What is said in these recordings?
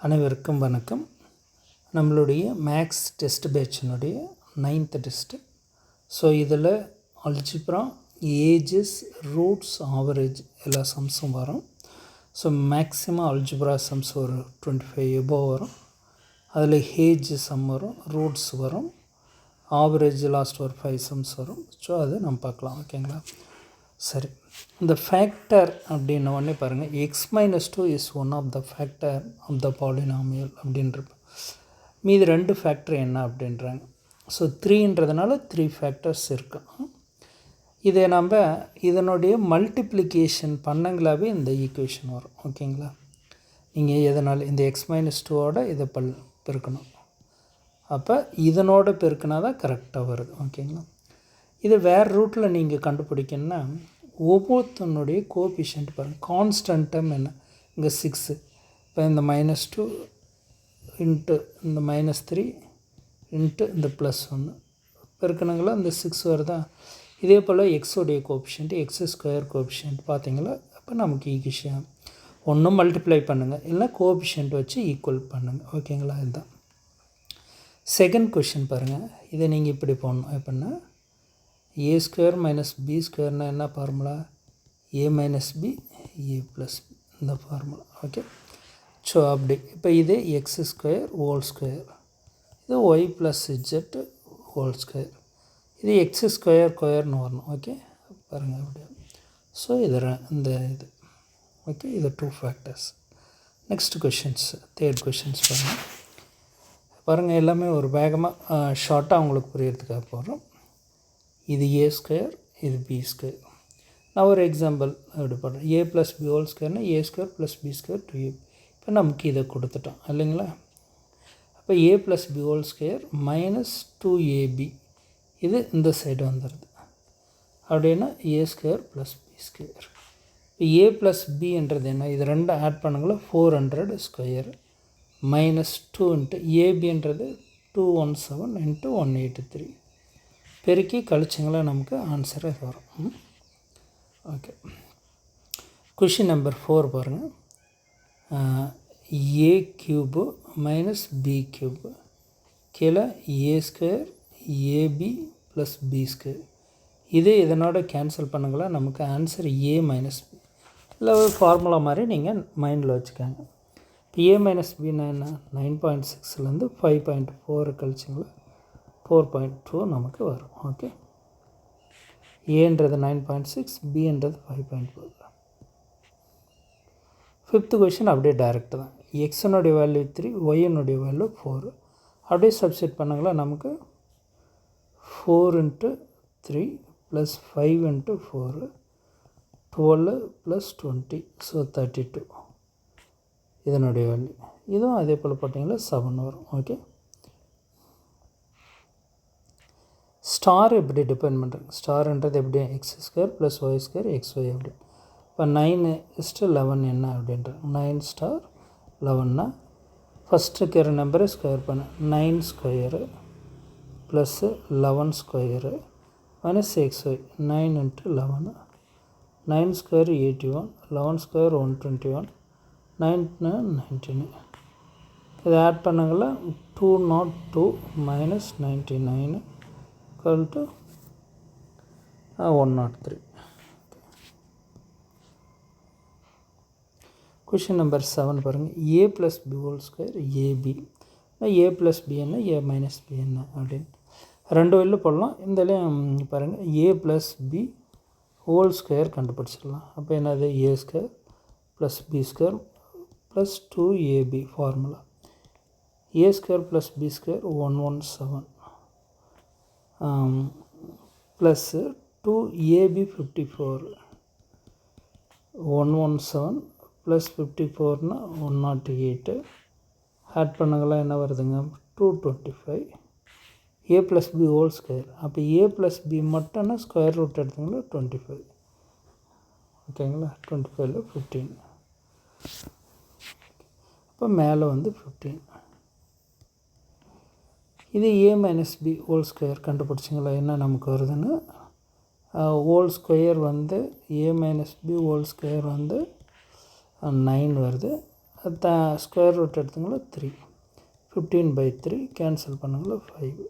அனைவருக்கும் வணக்கம். நம்மளுடைய மேக்ஸ் டெஸ்ட் பேட்சினுடைய 9th டெஸ்ட்டு. ஸோ இதில் அல்ஜிப்ரா, ஏஜஸ், ரூட்ஸ், ஆவரேஜ் எல்லா சம்ஸும் வரும். ஸோ மேக்ஸிமம் அல்ஜிப்ரா சம்ஸ் ஒரு 25 எபோவ் வரும். அதில் ஏஜ் சம் வரும், ரூட்ஸ் வரும், ஆவரேஜ் லாஸ்ட் ஒரு 5 சம்ஸ் வரும். ஸோ அது நம்ம பார்க்கலாம். ஓகேங்களா? சரி, இந்த ஃபேக்டர் அப்படின்ன உடனே பாருங்கள், x-2 is one of the factor of the polynomial அப்படின்றப்ப மீது 2 ஃபேக்டர் என்ன அப்படின்றாங்க. ஸோ 3ன்றதுனால 3 ஃபேக்டர்ஸ் இருக்கும். இதை நம்ம இதனுடைய மல்டிப்ளிகேஷன் பண்ணங்களாகவே இந்த ஈக்குவேஷன் வரும். ஓகேங்களா? நீங்கள் எதனால் இந்த x-2ஓட இதை பெருக்கணும். அப்போ இதனோட பெருக்கினா தான் கரெக்டாக வருது. ஓகேங்களா? இது வேறு ரூட்டில் நீங்கள் கண்டுபிடிக்கணுன்னா ஒவ்வொருத்தனுடைய கோஎஃபிஷியன்ட் பாருங்கள். கான்ஸ்டன்ட் டேர்ம் என்ன? இங்கே 6. இப்போ இந்த -2 இன்ட்டு இந்த -3 இன்ட்டு இந்த +1 பெருக்கணுங்களா இந்த 6 வருதா? இதே போல் எக்ஸோடைய கோஎஃபிஷியன்ட் x² கோஎஃபிஷியன்ட் பார்த்தீங்களா? அப்போ நமக்கு ஈக்குவேஷன் ஒன்றும் மல்டிப்ளை பண்ணுங்கள், இல்லை கோஎஃபிஷியன்ட் வச்சு ஈக்குவல் பண்ணுங்கள். ஓகேங்களா? இதுதான் செகண்ட் கொஷின் பாருங்கள். இதை நீங்கள் இப்படி போடணும். எப்படின்னா a² - b² என்ன formula? a - b a + b இந்த ஃபார்முலா. ஓகே. ஸோ அப்படி இப்போ இது x² ஹோல் ஸ்கொயர், இது y + z ஹோல் ஸ்கொயர், இது x² ஸ்கொயர்னு வரணும். ஓகே பாருங்கள் அப்படியே. ஸோ இது இந்த இது ஓகே, இது 2 factors. Next questions, third questions பாருங்கள். எல்லாமே ஒரு வேகமாக ஷார்ட்டாக அவங்களுக்கு புரியறதுக்காக போகிறோம். இது a², இது b². நான் ஒரு எக்ஸாம்பிள் எப்படி பண்ணுறேன். a + b ஹோல் ஸ்கொயர்னா a² + b² 2ab. இப்போ நமக்கு இதை கொடுத்துட்டோம் இல்லைங்களா? அப்போ a + b whole square -2ab இது இந்த சைடு வந்துடுது. அப்படின்னா a² + b². இப்போ a + bன்றது என்ன? இது ரெண்டு ஆட் பண்ணுங்களா 400 ஸ்கொயர் -2 இன்ட்டு ஏபின்றது 217 இன்ட்டு 183 பெருக்கி கழிச்சிங்களா நமக்கு ஆன்சர் வரும். ஓகே. கொஷின் நம்பர் 4 பாருங்கள். a³ - b³ கீழே a² ab + b². இதனோட கேன்சல் பண்ணுங்களா நமக்கு ஆன்சர் a - b. இல்லை ஒரு ஃபார்முலா மாதிரி நீங்கள் மைண்டில் வச்சுக்கோங்க. இப்போ a - bனா என்ன? 9.6லேருந்து 5.4 கழிச்சிங்களா 4.2 நமக்கு வரும். ஓகே. ஏன்றது 9.6, பின்றது 5.4. ஃபிஃப்த்து கொஷின் அப்படியே டைரெக்ட் தான். எக்ஸனுடைய வேல்யூ 3, ஒய்னுடைய வேல்யூ 4. அப்படியே சப்ஸ்டிட் பண்ணுங்களா நமக்கு 4 × 3 + 5 × 4 12 + 20 ஸோ 32 இதனுடைய வேல்யூ. இதுவும் அதே போல் பார்த்தீங்கன்னா 7 வரும். ஓகே. ஸ்டார் எப்படி டிபெண்ட் பண்ணுறேங்க? ஸ்டார்ன்றது எப்படி? x² + y² xy அப்படி. இப்போ 9:11 என்ன அப்படின்ற 9 * 11னா ஃபஸ்ட்டு இருக்கிற நம்பரை ஸ்கொயர் பண்ண 9² + 11² -xy 9 × 11 9² 81 11² 121 9 19. இதை ஆட் பண்ணுங்களா 202 - 99 = 103. கொஷின் நம்பர் 7 பாருங்கள். a + b whole square ab. a + b என்ன, a - b என்ன அப்படின்னு ரெண்டு வெளில போடலாம். இந்தலையும் பாருங்கள் a + b ஹோல் ஸ்கொயர் கண்டுபிடிச்சிடலாம். அப்போ என்னது? a² + b² + 2ab formula. a² + b² 117 plus 2ab 54 117 + 54னா 108 add பண்ணுங்களா என்ன வருதுங்க? 225 a + b ஹோல் ஸ்கொயர். அப்போ a + b மட்டும்னா ஸ்கொயர் ரூட் எடுத்துங்களா 25. ஓகேங்களா? 25ல் 15. இப்போ மேலே வந்து 15. இது a - b ஹோல் ஸ்கொயர் கண்டுபிடிச்சிங்களா என்ன நமக்கு வருதுன்னு? ஹோல் ஸ்கொயர் வந்து a - b ஹோல் ஸ்கொயர் வந்து 9 வருது. ஸ்கொயர் ரூட் எடுத்துங்களா 3, 15/3 கேன்சல் பண்ணுங்களா 5,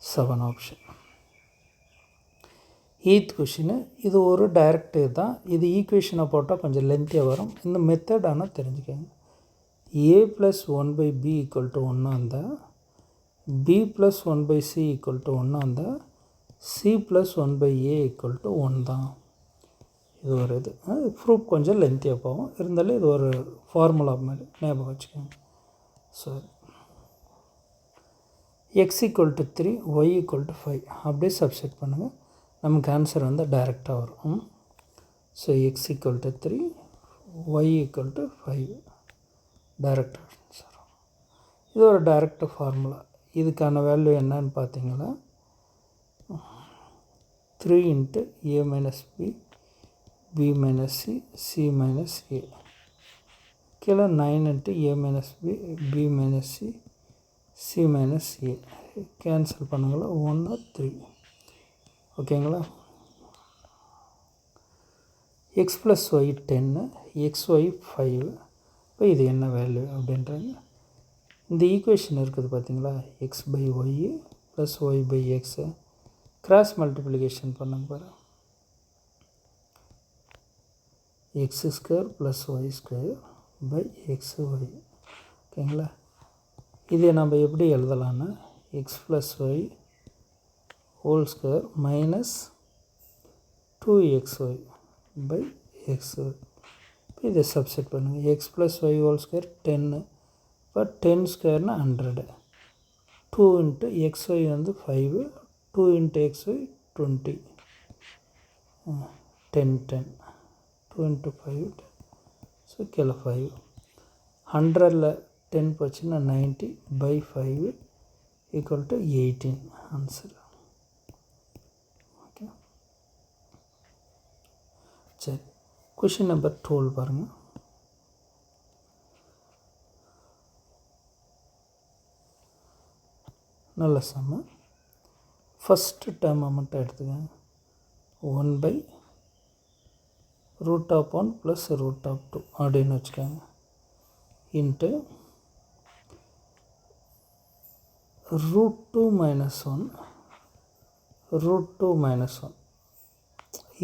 7 ஆப்ஷன். 8th question. இது ஒரு டைரக்டிவ் தான். இது ஈக்குவேஷனை போட்டால் கொஞ்சம் லென்த்தியாக வரும். இந்த மெத்தட் ஆனால் தெரிஞ்சுக்கோங்க. a + 1/b = 1 வந்தால், b + 1/c = 1 வந்தால், c + 1/a = 1 தான். இது ஒரு இது ப்ரூஃப் கொஞ்சம் லென்த்தியாக போகும். இருந்தாலும் இது ஒரு ஃபார்முலா மாதிரி ஞாபகம் வச்சுக்கோங்க. சரி, x = 3, y = 5 அப்படியே சப்ஸ்டிட் பண்ணுங்கள். நமக்கு ஆன்சர் வந்து டைரெக்டாக வரும். So x = 3, y = 5 direct answer. இது ஒரு டைரக்ட் ஃபார்முலா. இதுக்கான வேல்யூ என்னன்னு பார்த்தீங்கன்னா 3 × a - b, b - c, c - a. கீழே 9 × a - b, b - c, c - a. Cancel பண்ணுங்களா 1 or 3. ஓகேங்களா. x + y 10, xy 5. இப்போ இது என்ன வேல்யூ அப்படின்றாங்க. இந்த ஈக்குவேஷன் இருக்குது பார்த்தீங்களா, x/y + y/x கிராஸ் மல்டிப்ளிகேஷன் பண்ணுங்க பாரு. x² + y² / xy. ஓகேங்களா. இதை நம்ம எப்படி எழுதலான்னா x + y (2) - 2xy / xy. இப்போ இதை சப்ஸ்டிட் பண்ணுங்கள். x + y (2) 10. இப்போ 10² 100. 2 × xy வந்து 5, 2 × xy 20, 10, 10, 2 × 5, 10. ஸோ கீழே 5. 100ல் 10 போச்சுன்னா 90/5 = 18 ஆன்சர். ஓகே, சரி. கொஷின் நம்பர் 12 பாருங்கள். நல்ல சம்ம. ஃபஸ்ட்டு டேர்மை மட்டும் எடுத்துக்கோங்க. 1/√1 + √2 அப்படின்னு வச்சுக்கோங்க. இன்ட்டு √2 - 1, √2 - 1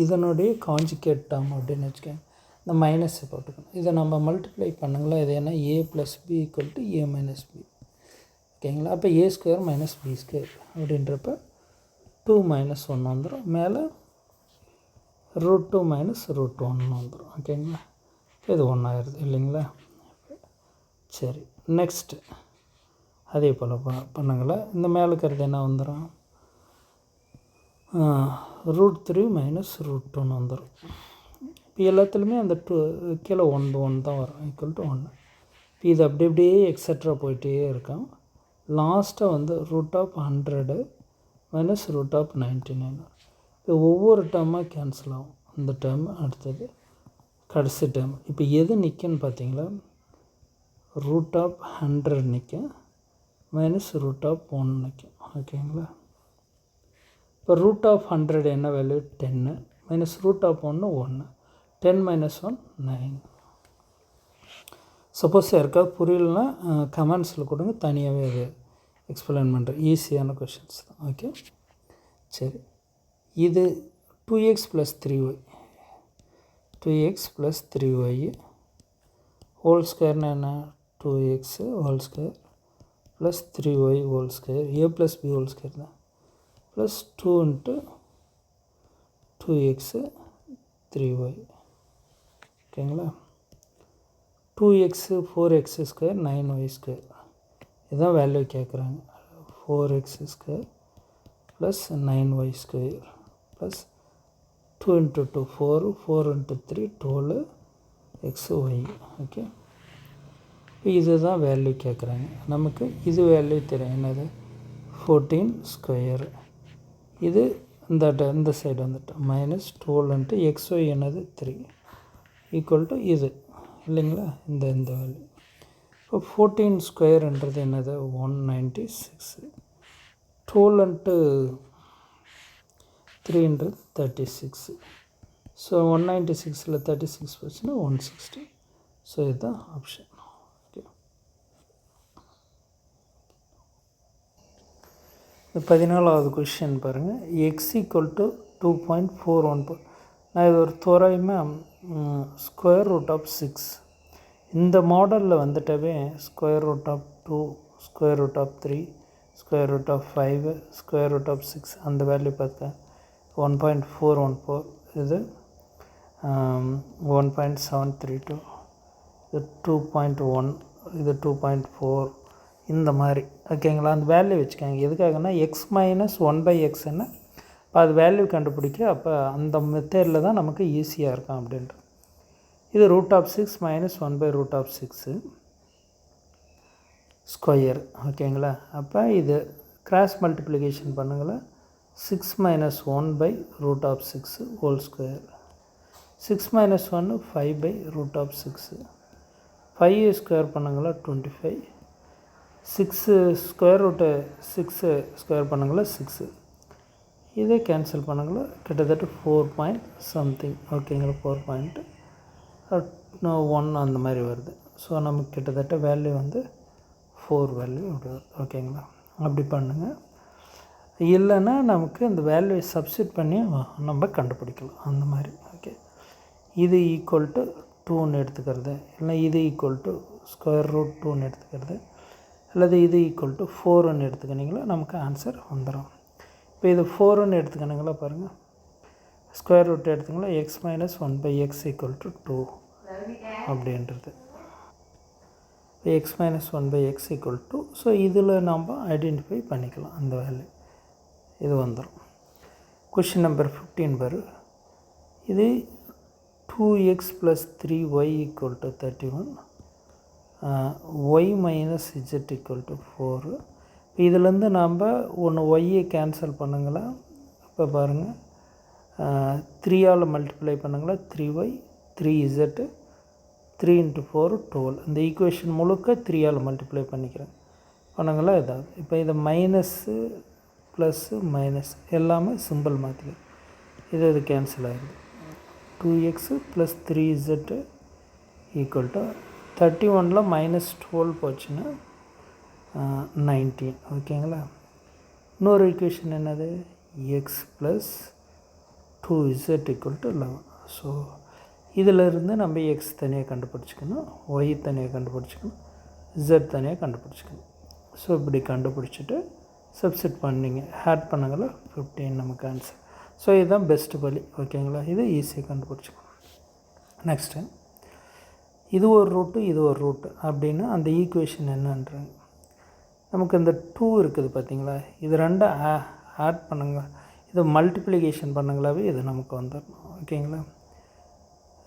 இதனுடைய காஞ்சுகேட் டேர்ம் அப்படின்னு வச்சுக்கோங்க. இந்த மைனஸை போட்டுக்கணும். இதை நம்ம மல்டிப்ளை பண்ணுங்களா. இது என்ன a + b = a - b. ஓகேங்களா. அப்போ a² - b² அப்படின்றப்ப 2 - 1 வந்துடும். மேலே √2 - √1 வந்துடும். ஓகேங்களா. இது 1 ஆயிடுது இல்லைங்களா. சரி, நெக்ஸ்ட்டு அதே போல் பண்ணுங்களா. இந்த மேலே இருக்கிறது என்ன வந்துடும், √3 - √2 வந்துடும். இப்போ எல்லாத்துலேயுமே அந்த கீழே 1 தான் வரும், = 1. இப்போ இது அப்படி அப்படியே எக்ஸட்ரா போயிட்டே இருக்கும். லாஸ்ட்டாக வந்து √100 - √99. இப்போ ஒவ்வொரு டேர்மாக கேன்சல் ஆகும். இந்த டேர்மு அடுத்தது கடைசி டேர்ம். இப்போ எது நிற்குன்னு பார்த்தீங்களா, √100 நிற்கும் -√1 நிற்கும். ஓகேங்களா. இப்போ √100 என்ன வேல்யூ 10, -√1 1, 10 - 1 9. சப்போஸ் யாருக்காவது புரியலன்னா கமெண்ட்ஸில் கொடுங்க, தனியாகவே அது எக்ஸ்பிளைன் பண்ணுறேன். ஈஸியான கொஷின்ஸ் தான். ஓகே, சரி. இது 2x + 3y, 2x + 3y (2) என்ன, 2x (2) + 3y (2), a + b (2) தான், ப்ளஸ் 2 × 2x 3y. ஓகேங்களா. 2x 4x² 9y². இதுதான் வேல்யூ கேட்குறாங்க. 4x² + 9y² + 2 × 2 4, 4 × 3 12 xy. ஓகே, இதுதான் வேல்யூ கேட்குறாங்க. நமக்கு இது வேல்யூ தெரியும், என்னது 14². இது இந்த சைடு வந்துட்டு -12 × xy என்னது 3 = இது இல்லைங்களா. இந்த வேல்யூ. இப்போ 14² என்னது 196. 12 × 3 36. ஸோ 196ல் 36 போச்சுன்னா 160. ஸோ இதுதான் ஆப்ஷன். ஓகே, இந்த 14வது கொஷின் பாருங்கள். X equal to 2.414. நான் இது ஒரு தோராயமாக ஸ்கொயர் ரூட் ஆஃப் 6 இந்த மாடலில் வந்துட்டவே square root of 2, square root of 3, square root of 5, square root of 6 அந்த வேல்யூ பார்த்தேன். 1.414 இது 1.732, இது 2.1, இது 2.4 இந்த மாதிரி. ஓகேங்களா, அந்த வேல்யூ வச்சுக்கோங்க. எதுக்காகனா எக்ஸ் மைனஸ் 1/x என்ன, இப்போ அது வேல்யூ கண்டுபிடிக்க அப்போ அந்த மெத்தடில் தான் நமக்கு ஈஸியாக இருக்கும் அப்படின்ட்டு. இது root of 6 minus 1/root of 6 square. ஓகேங்களா, அப்போ இது கிராஸ் மல்டிப்ளிகேஷன் பண்ணுங்களேன். 6 minus 1/root of 6 whole square. 6 minus 1 5/root of 6. 5 square பண்ணுங்களா 25. 6 ஸ்கொயர் ரூட்டு 6 ஸ்கொயர் பண்ணுங்களா 6. இதே கேன்சல் பண்ணுங்களா கிட்டத்தட்ட 4 சம்திங். ஓகேங்களா, 4.1 அந்த மாதிரி வருது. ஸோ நமக்கு கிட்டத்தட்ட வேல்யூ வந்து 4 வேல்யூ அப்படி வருது. ஓகேங்களா, அப்படி பண்ணுங்கள். இல்லைன்னா நமக்கு இந்த வேல்யூ சப்ஸ்டிட் பண்ணி நம்ம கண்டுபிடிக்கலாம் அந்த மாதிரி. ஓகே, இது ஈக்குவல் டு 2ன்னு எடுத்துக்கிறது, இல்லை இது ஈக்குவல் டு ஸ்கொயர் ரூட் 2ன்னு எடுத்துக்கிறது, அல்லது இது ஈக்குவல் டு 4ன்னு எடுத்துக்கினீங்களா நமக்கு ஆன்சர் வந்துடும். இப்போ இது 4ன்னு எடுத்துக்கினீங்களா பாருங்கள். ஸ்கொயர் ரூட் எடுத்துங்களா x minus 1/x equal to 2 அப்படின்றது. X minus 1/x equal to, so இதில் நம்ம ஐடென்டிஃபை பண்ணிக்கலாம் அந்த வேல்யூ. இது வந்துடும். கொஷின் நம்பர் 15 பாரு. இது 2x + 3y equal to 31, y minus z equal to 4. இதுலேருந்து நாம் ஒன்று ஒய்யை கேன்சல் பண்ணுங்களா. இப்போ பாருங்கள், 3ஆல் மல்டிப்ளை பண்ணுங்களா 3y, 3z, 3 × 4 12. இந்த ஈக்குவேஷன் முழுக்க 3ஆல் மல்டிப்ளை பண்ணிக்கிறேன் பண்ணுங்களா ஏதாவது. இப்போ இதை மைனஸ்ஸு ப்ளஸ்ஸு மைனஸ் எல்லாமே சிம்பிள் மாற்றிக்கிறேன். இது கேன்சல் ஆகிடுது. 2x + 3z ஈக்குவல் டு 31ல் -12 போச்சுன்னா 19. ஓகேங்களா, இன்னொரு ஈக்குவேஷன் என்னது, x + 2z equal to 11. So இதிலிருந்து நம்ம எக்ஸ் தனியாக கண்டுபிடிச்சிக்கணும், ஒய் தனியாக கண்டுபிடிச்சிக்கணும், z தனியாக கண்டுபிடிச்சிக்கணும். ஸோ இப்படி கண்டுபிடிச்சிட்டு சப்ஸ்டிட் பண்ணிங்க ஆட் பண்ணுங்களா 15 நமக்கு ஆன்சர். ஸோ இதுதான் பெஸ்ட்டு வழி. ஓகேங்களா, இது ஈஸியாக கண்டுபிடிச்சிக்கணும். நெக்ஸ்ட்டு இது ஒரு ரூட்டு, இது ஒரு ரூட்டு அப்படின்னா அந்த ஈக்குவேஷன் என்னன்றாங்க. நமக்கு இந்த 2 இருக்குது பார்த்தீங்களா, இது ரெண்டும் ஆட் பண்ணுங்க, இதை மல்டிப்ளிகேஷன் பண்ணுங்களாவே இது நமக்கு வந்துடணும். ஓகேங்களா,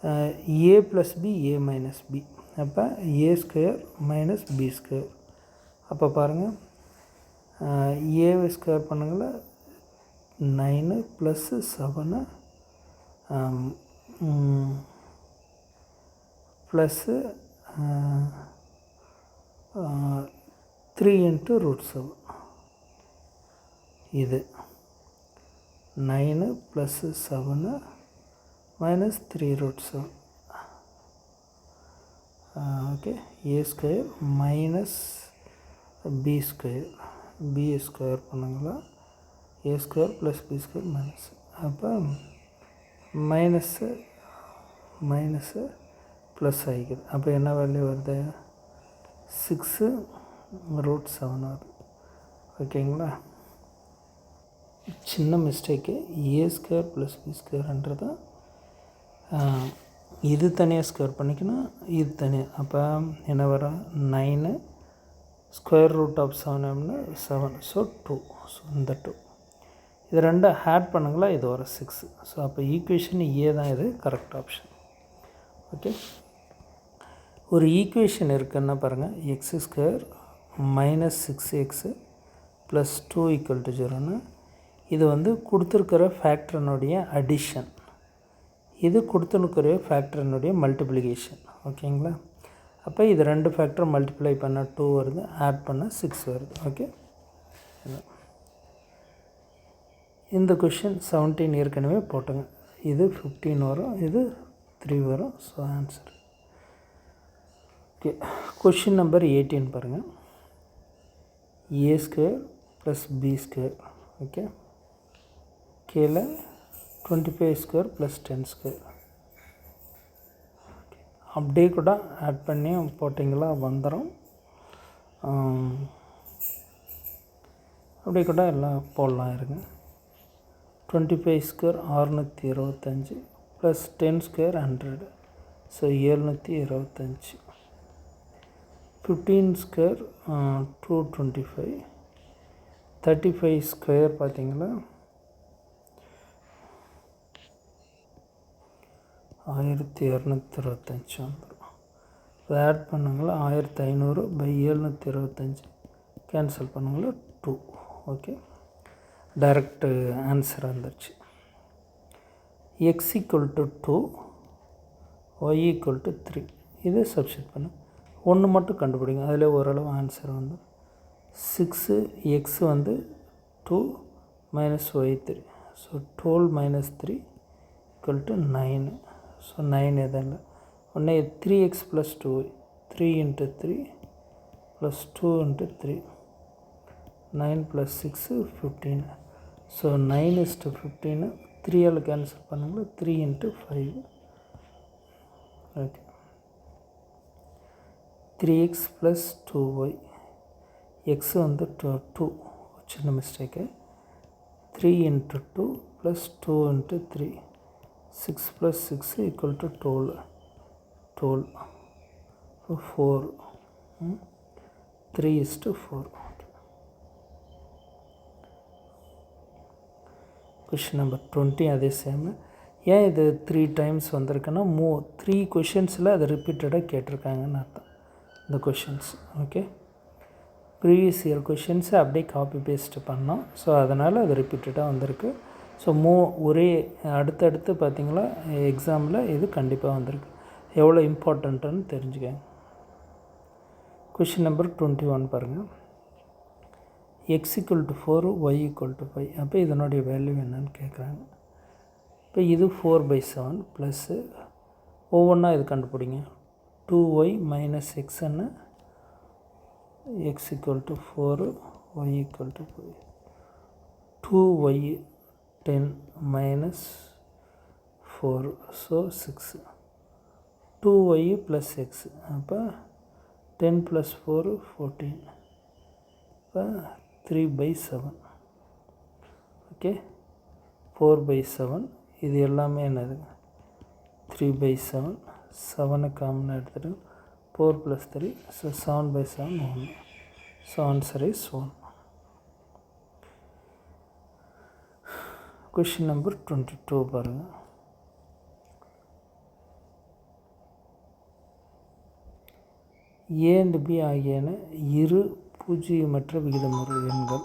a + b, a - b, அப்போ a² - b². அப்போ பாருங்கள், a ஸ்கொயர் பண்ணுங்களா 9 + 7 ப்ளஸ்ஸு 3 × √7. இது 9 + 7 - 3 √7. Okay, a² - b². b square பண்ணுங்களா a² + b² மைனஸ். அப்போ மைனஸு ப்ளஸ் ஆகிக்குது. அப்போ என்ன வேல்யூ வருது, 6 √7 வருது. ஓகேங்களா, சின்ன மிஸ்டேக்கு, a² + b²ன்றது இது தனியாக ஸ்கொயர் பண்ணிக்கணும், இது தனியாக. அப்போ என்ன வரும், 9 √7 7, ஸோ 2. ஸோ இந்த 2 இது ரெண்டும் ஆட் பண்ணுங்களா, இது வரும் 6. ஸோ அப்போ ஈக்குவேஷன் ஏ தான் இது கரெக்ட் ஆப்ஷன். ஓகே, ஒரு ஈக்குவேஷன் இருக்குன்னா பாருங்கள், x² - 6x + 2 = 0ன்னு இது வந்து கொடுத்துருக்கிற ஃபேக்டர்னுடைய அடிஷன், இது கொடுத்துருக்கிற ஃபேக்டர்னுடைய மல்டிப்ளிகேஷன். ஓகேங்களா, அப்போ இது 2 ஃபேக்டர் மல்டிப்ளை பண்ண 2 வருது, ஆட் பண்ண 6 வருது. ஓகே, இந்த கொஷின் 17 ஏற்கனவே போட்டுங்க. இது 15 வரும், இது 3 வரும். So answer okay, question number 18 பாருங்கள். A square plus B square. Okay, கீழே 25 ஸ்கொயர் ப்ளஸ் 10 ஸ்கொயர். அப்படியே கூட ஆட் பண்ணி போட்டிங்களா வந்துடும். அப்படியே கூட எல்லாம் போடலாம். இருங்க. 25 square 625 plus 10 square 100, so 725. 15 square 225. 35 square பார்த்தீங்களா 1225 வந்துடும். இப்போ ஆட் பண்ணுங்களா 1500 பை 725 கேன்சல் பண்ணுங்களா 2. ஓகே, டைரக்ட் ஆன்சர் வந்துடுச்சு. X equal to 2, y equal to 3. இதை சப்ஸ்டிட் பண்ணு. ஒன்று மட்டும் கண்டுபிடிங்க, அதில் ஓரளவு ஆன்சர் வந்து 6. எக்ஸ் வந்து 2 minus y 3, so 12 minus 3 equal to 9. So 9 எதுவும் இல்லை. ஒன்று 3x plus 2y, 3 into 3 plus 2 into 3, 9 plus 6 15. So 9:15 3ஆல் கேன்சல் பண்ணுங்களா 3 into 5. Okay, 3x plus 2y. X வந்து 2, சின்ன mistake. 3 into 2 plus 2 into 3, 6 plus 6 equal to 12. 4, 3:4. Question number 20 அதே same. ஏன் இது 3 டைம்ஸ் வந்திருக்குன்னா 3 கொஷின்ஸில் அது ரிப்பீட்டடாக கேட்டிருக்காங்கன்னு அர்த்தம் இந்த கொஷின்ஸ். ஓகே, ப்ரீவியஸ் இயர் கொஷின்ஸை அப்படியே காப்பி பேஸ்ட் பண்ணோம். ஸோ அதனால் அது ரிப்பீட்டடாக வந்திருக்கு. ஸோ ஒரே அடுத்தடுத்து பார்த்திங்களா எக்ஸாமில் இது கண்டிப்பாக வந்திருக்கு. எவ்வளோ இம்பார்ட்டண்ட்டுன்னு தெரிஞ்சுக்கங்க. கொஷின் நம்பர் 21 பாருங்கள். X equal to 4, y equal to 5. அப்போ இதனுடைய வேல்யூ என்னன்னு கேட்குறாங்க. இப்போ இது 4/7 ப்ளஸ்ஸு ஒவ்வொன்றா இது கண்டுபிடிங்க. 2y மைனஸ் எக்ஸ்ன்னு x equal to 4, y equal to 5. 2y 10 minus 4, so 6. 2y plus x, அப்போ 10 ப்ளஸ் 4 14. இப்போ 3/7. ஓகே, 4/7. இது எல்லாமே என்னது 3/7. 7 காமனாக எடுத்துகிட்டு 4 + 3, so 7/7 1. So answer is 1. Question number 22 பாருங்கள். ஏ அண்ட் பி ஆகியன இரு பூஜ்ஜியமற்ற விகிதமுறு எண்கள்.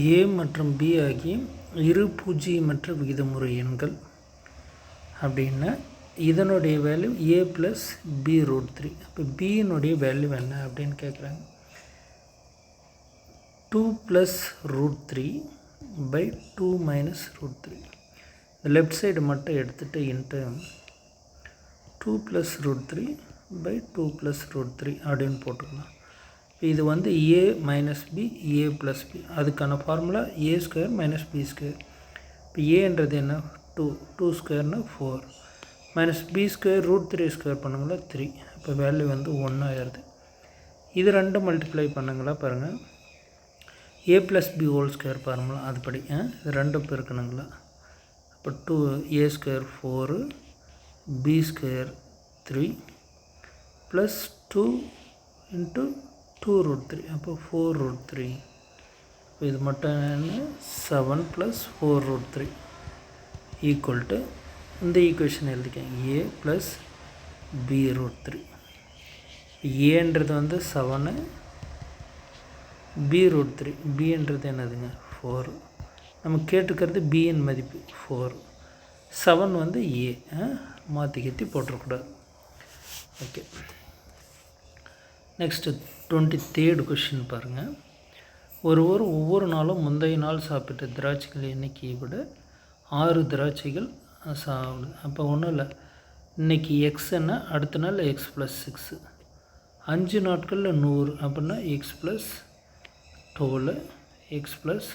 ஏ மற்றும் பி ஆகிய இரு பூஜ்ஜியமற்ற விகிதமுறு எண்கள் அப்படின்னா இதனுடைய வேல்யூ a + b√3. அப்போ பியினுடைய வேல்யூ என்ன அப்படின்னு கேட்குறாங்க. 2 + √3/2 - √3. இந்த லெஃப்ட் சைடு மட்டும் எடுத்துகிட்டு இன்ட்டு 2 + √3/2 + √3 அப்படின்னு போட்டுக்கலாம். இது வந்து a minus b, a plus b. அதுக்கான ஃபார்முலா a² - b². இப்போ ஏன்றது என்ன 2 ஸ்கொயர்னா 4 மைனஸ் b² √3² பண்ணுங்களா 3. இப்போ வேல்யூ வந்து 1 ஆயிடுது. இது ரெண்டு மல்டிப்ளை பண்ணுங்களா பாருங்கள். a + b² ஃபார்முலா அதுபடி இது ரெண்டும் பெருக்கணுங்களா. அப்போ 2a² 4 b² 3 ப்ளஸ் 2 இன்ட்டு 2√3. அப்போ 4√3. இப்போ இது மட்டும் என்ன 7 + 4√3 ஈக்குவல் டு இந்த ஈக்குவேஷன் எழுதிக்கேன் a + b√3. ஏன்றது வந்து 7, b√3, bன்றது என்னதுங்க 4. நம்ம கேட்டுக்கிறது பியின் மதிப்பு 4. 7 வந்து a, மாற்றி கட்டி போட்டுறக்கூடாது. ஓகே, நெக்ஸ்ட்டு 23rd கொஷின் பாருங்கள். ஒருவர் ஒவ்வொரு நாளும் முந்தைய நாள் சாப்பிட்ட திராட்சைகள் எண்ணிக்கையை விட 6 திராட்சைகள் சாப்பிடுது. அப்போ ஒன்றும் இல்லை, இன்றைக்கி எக்ஸ்ன்னா அடுத்த நாள் எக்ஸ் ப்ளஸ் 6, 5 நாட்களில் 100 அப்படின்னா எக்ஸ் ப்ளஸ் 12, எக்ஸ் ப்ளஸ்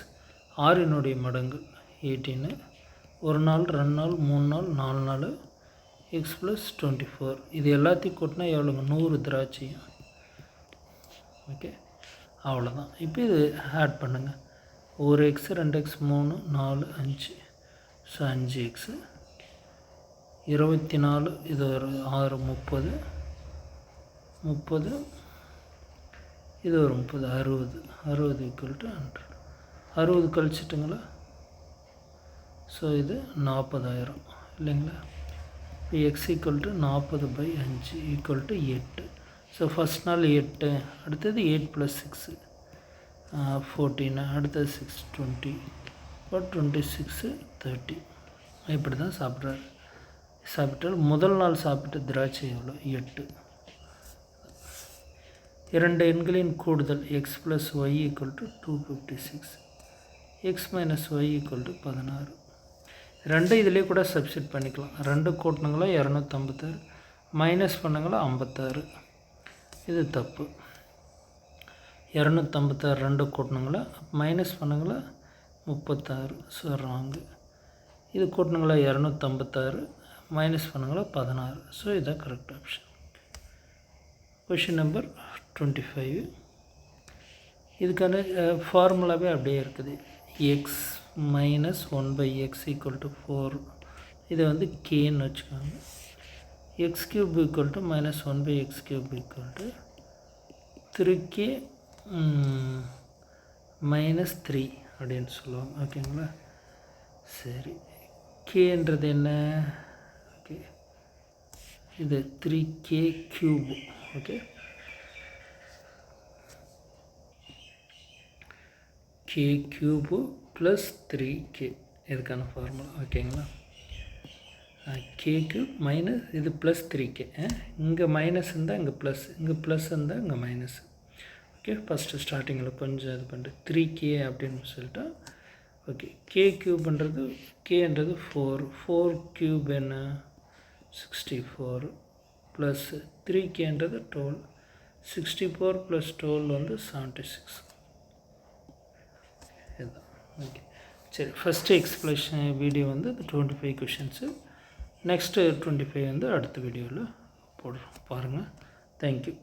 6 மடங்கு 18, ஒரு நாள் 2 நாள் 3 நாள் 4 நாள் எக்ஸ் ப்ளஸ் 24. இது எல்லாத்தையும் கூட்டினா எவ்வளோங்க? 100 திராட்சையும். ஓகே, அவ்வளோதான். இப்போ இது ஆட் பண்ணுங்கள். ஒரு எக்ஸ் 2 எக்ஸ் 3 4 5, ஸோ 5 எக்ஸு 24, இது ஒரு 6 30, 30 இது ஒரு 30 60 ஈக்குவல் டு 100. 60 கழிச்சிட்டுங்களா? ஸோ இது 40,000 இல்லைங்களா? இப்போ X equal to 40/5 equal to 8. So first நாள் 8, அடுத்தது 8 + 6 14, அடுத்தது 6 20, இப்போ 26 30. இப்படி தான் சாப்பிட்றாரு. சாப்பிட்டால் முதல் நாள் சாப்பிட்ட திராட்சை எவ்வளோ? 8. 2 எண்களின் கூடுதல் x plus y equal to 256, x minus y equal to 16. 2 இதிலே கூட சப்ஸ்டிட் பண்ணிக்கலாம். 2 கூட்டினங்களா 256, மைனஸ் பண்ணங்களா 56. இது தப்பு. 256 2 கூட்டினங்களா மைனஸ் பண்ணங்களா 36, ஸோ ராங்கு. இது கூட்டினங்களா 256, மைனஸ் பண்ணுங்களா 16, ஸோ இதுதான் கரெக்ட் ஆப்ஷன். Question number 25. இதுக்கான ஃபார்முலாவே அப்படியே இருக்குது. X minus 1/x equal to 4, இதை வந்து கேன்னு வச்சுக்கோங்க. X cube equal to minus 1/x cube equal to 3k minus 3 அப்படின்னு சொல்லுவாங்க. ஓகேங்களா? சரி, கேன்றது என்ன? ஓகே, இது 3k cube. Okay, k cube plus 3k இதுக்கான ஃபார்முலா. ஓகேங்களா? k கியூப் மைனஸ் இது ப்ளஸ் 3k. இங்கே மைனஸ் இருந்தால் இங்கே ப்ளஸ், இங்கே ப்ளஸ் இருந்தால் இங்கே மைனஸ். ஓகே, ஃபஸ்ட்டு ஸ்டார்டிங்கில் கொஞ்சம் இது பண்ணிட்டு 3k அப்படின்னு சொல்லிட்டா. ஓகே, k கியூப்ன்றது கேன்றது 4 கியூப் என்ன 64 ப்ளஸ் 3kன்றது 12, 64 + 12 வந்து 76. இதுதான். ஓகே, சரி, ஃபஸ்ட்டு எக்ஸ்பிளேஷன் வீடியோ வந்து 25 கொஷின்ஸு. நெக்ஸ்ட்டு 25 வந்து அடுத்த வீடியோவில் போடுறோம். பாருங்கள். தேங்க்யூ.